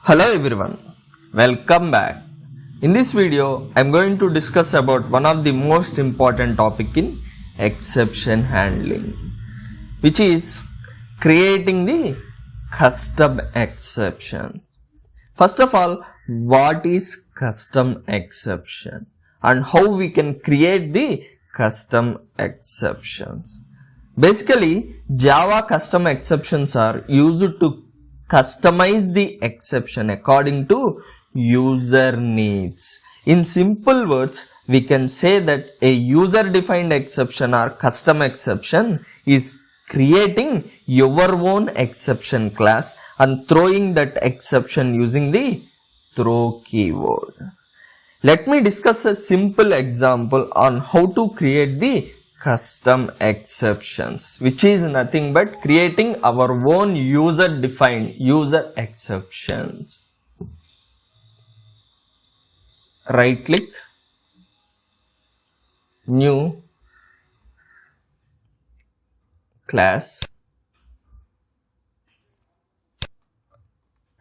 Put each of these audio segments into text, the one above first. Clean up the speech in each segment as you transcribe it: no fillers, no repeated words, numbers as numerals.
Hello everyone, welcome back. In this video, I am going to discuss about one of the most important topic in exception handling, which is creating the custom exception. First of all, what is custom exception and how we can create the custom exceptions? Basically, Java custom exceptions are used to customize the exception according to user needs. In simple words, we can say that a user defined exception or custom exception is creating your own exception class and throwing that exception using the throw keyword. Let me discuss a simple example on how to create the custom exceptions, which is nothing but creating our own user defined user exceptions. Right click, new class,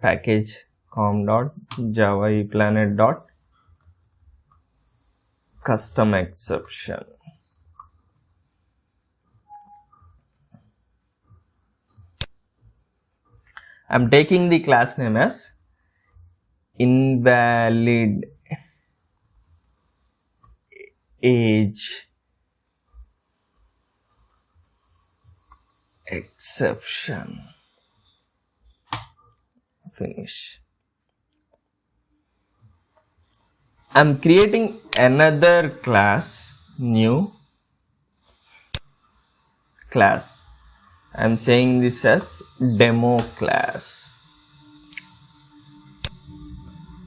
package com.java eplanet custom exception. I am taking the class name as invalid age exception. Finish. I am creating another class, new class. I am saying this as demo class.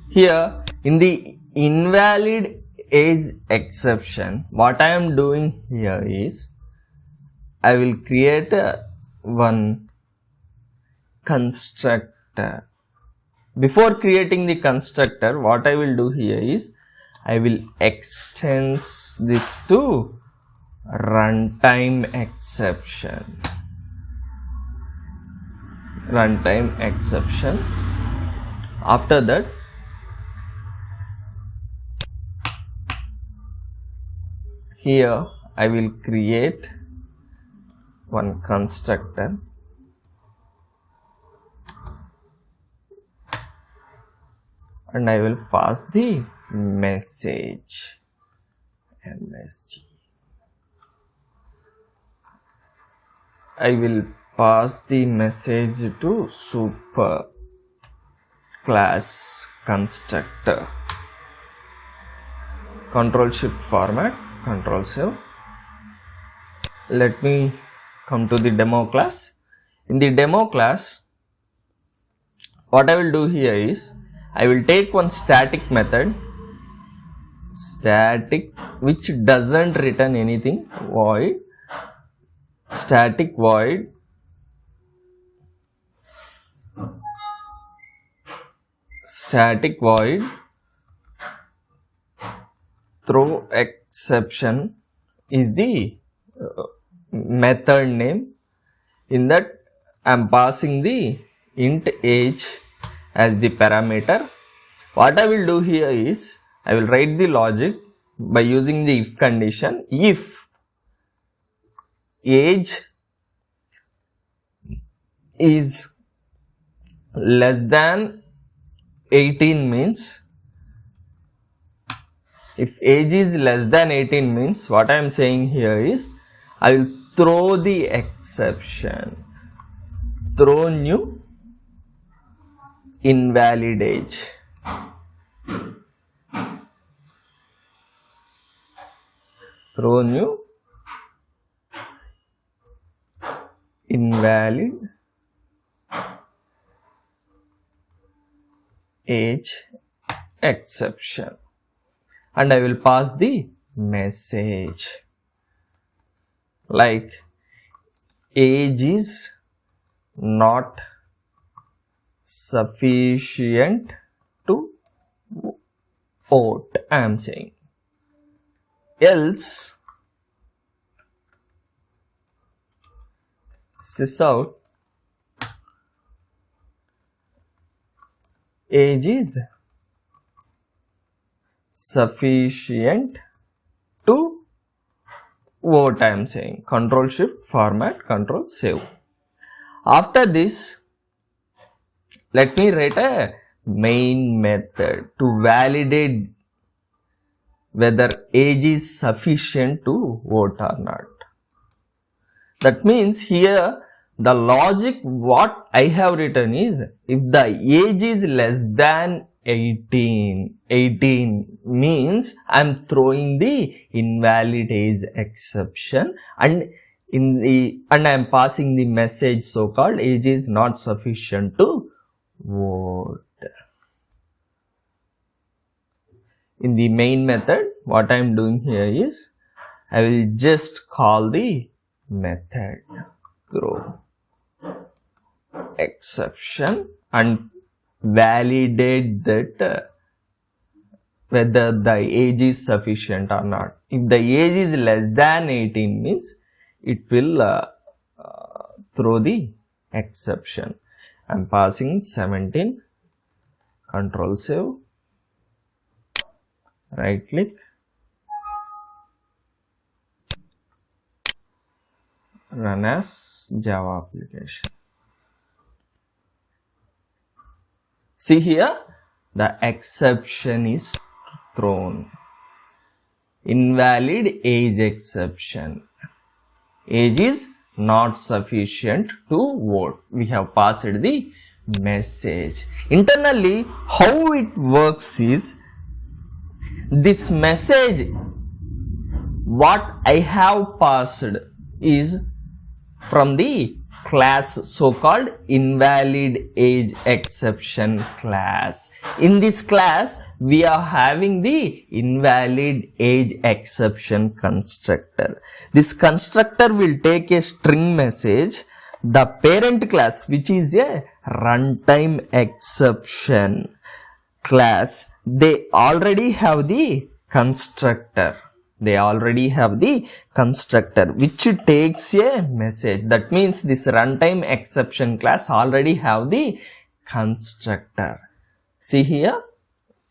Here in the invalid age exception, what I am doing here is I will create one constructor. Before creating the constructor, what I will do here is I will extend this to runtime exception. Runtime exception. After that, here I will create one constructor and I will pass the message MSG. I will pass the message to super class constructor. Control shift format, control save. Let me come to the demo class. In the demo class, what I will do here is I will take one static method, static, which doesn't return anything, void, static void throw exception is the method name. In that I am passing the int age as the parameter. What I will do here is I will write the logic by using the if condition. If age is less than 18 means, if age is less than 18 means, what I am saying here is I will throw the exception, throw new invalid age. Throw new invalid age exception and I will pass the message like age is not sufficient to vote, I am saying, else sysout age is sufficient to vote. I am saying Control Shift Format Control Save. After this, let me write a main method to validate whether age is sufficient to vote or not. That means here the logic what I have written is, if the age is less than 18 means I am throwing the invalid age exception, and I am passing the message so called age is not sufficient to vote. In the main method, what I am doing here is, I will just call the method throw exception and validate that whether the age is sufficient or not. If the age is less than 18 means it will throw the exception. I am passing 17, Control Save, right click, run as Java application. See here, the exception is thrown. Invalid age exception. Age is not sufficient to vote. We have passed the message. Internally, how it works is, this message what I have passed is from the class so called invalid age exception class. In this class we are having the invalid age exception constructor. This constructor will take a string message. The parent class, which is a runtime exception class, they already have the constructor. They already have the constructor which takes a message. That means this runtime exception class already have the constructor. See here,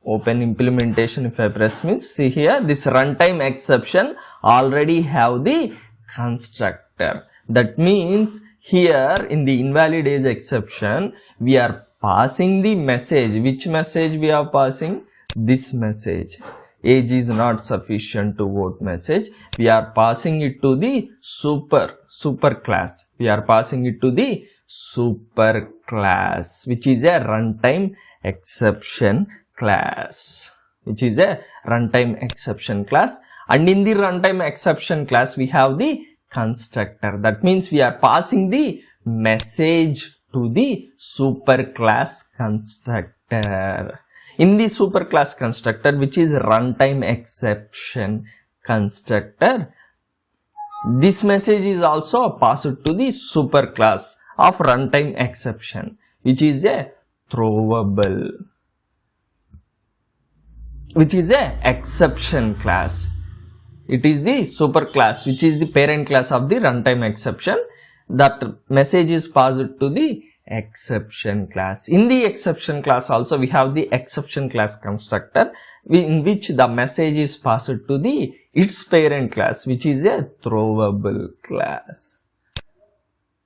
open implementation. If I press means, see here, this runtime exception already have the constructor. That means here in the invalid age exception we are passing the message. Which message we are passing? This message. Age is not sufficient to vote message. We are passing it to the super class. We are passing it to the super class, which is a runtime exception class. Which is a runtime exception class. And in the runtime exception class, we have the constructor. That means we are passing the message to the super class constructor. In the superclass constructor, which is runtime exception constructor, this message is also passed to the superclass of runtime exception, which is a throwable, which is a exception class. It is the superclass, which is the parent class of the runtime exception. That message is passed to the exception class. In the exception class also we have the exception class constructor, in which the message is passed to the its parent class, which is a throwable class.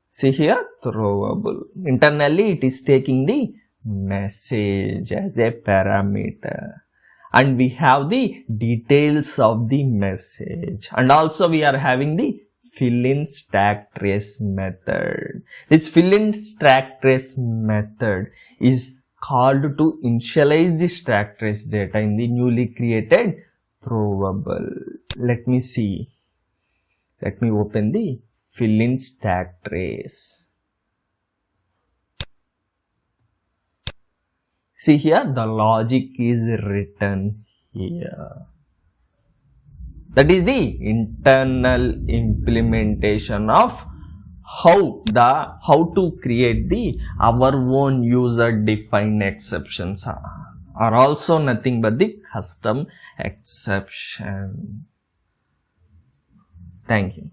See here, throwable. Internally it is taking the message as a parameter, and we have the details of the message, and also we are having the fill in stack trace method. This fill in stack trace method is called to initialize the stack trace data in the newly created throwable. Let me see. Let me open the fill in stack trace. See here, the logic is written here. That is the internal implementation of how to create the our own user defined exceptions are also nothing but the custom exception. Thank you.